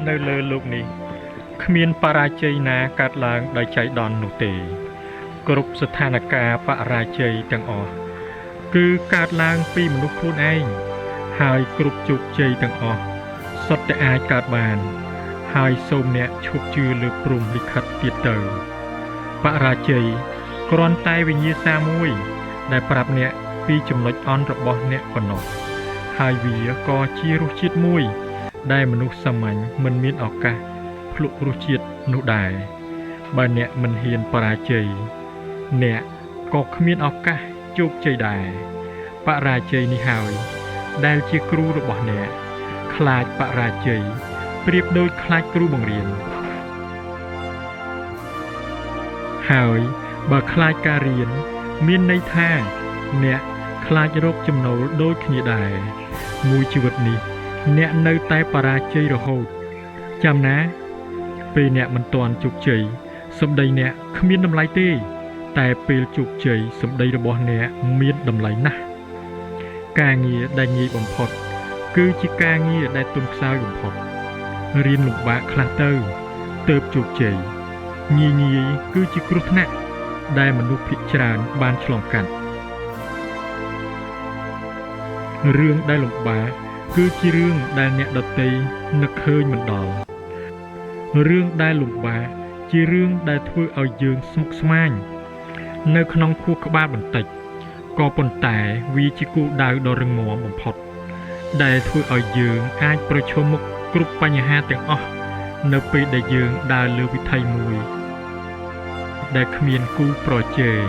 នៅលើលោកនេះគ្មានបរាជ័យណាកើតឡើងដោយចៃដន្យនោះទេគ្រប់ស្ថានភាពបរាជ័យទាំងអស់គឺកើតឡើងពីមនុស្សខ្លួនឯងហើយគ្រប់ជោគជ័យទាំងអស់សុទ្ធតែអាចកើតបានហើយសូមអ្នកឈប់ជឿលើព្រហ្មលិខិតទៀតទៅបរាជ័យគ្រាន់តែវិញ្ញាសាមួយដែលប្រាប់អ្នកពីចំណុចអន់របស់អ្នកប៉ុណ្ណោះហើយវាក៏ជារសជាតិមួយដែលមនុស្សសាមញ្ញមិនមានឱកាសភ្លក់រសជាតិនោះដែរបើអ្នកមិនហ៊ានបរាជ័យអ្នកក៏គ្មានឱកាសជោគជ័យដែរបរាជ័យនេះហើយដែលជាគ្រូរបស់អ្នកខ្លាចបរាជ័យប្រៀបដូចខ្លាចគ្រូបង្រៀនហើយបើខ្លាចការរៀនមានន័យថាអ្នកខ្លាចរកចំណូលដូចគ្នាដែរមួយជីវិតនេះអ្នកនៅតែបរាជ័យរហូតចាំណាពេលអ្នកមិនទាន់ជោគជ័យសម្ដីអ្នកគ្មានតម្លៃទេតែពេលជោគជ័យសម្ដីរបស់អ្នកមានតម្លៃណាស់ការងារដែលងាយបំផុតគឺជាការងារដែលទន់ខ្សោយបំផុតរៀនលំបាកខ្លះទៅទើបជោគជ័យងាយគឺជាគ្រោះថ្នាក់ដែលមនុស្សភាគច្រើនបានឆ្លងកាត់រឿងដែលលំបាកគឺជារឿងដែលអ្នកដទៃនឹកឃើញមិនដល់រឿងដែលលំបាកជារឿងដែលធ្វើឲ្យយើងស្មុគស្មាញនៅក្នុងខួរក្បាលបន្តិចក៏ប៉ុន្តែវាជាគោលដៅដ៏រឹងមាំបំផុតដែលធ្វើឲ្យយើងអាចប្រឈមមុខគ្រប់បញ្ហាទាំងអស់នៅពេលដែលយើងដើរលើវិថីមួយដែលគ្មានគូប្រជែង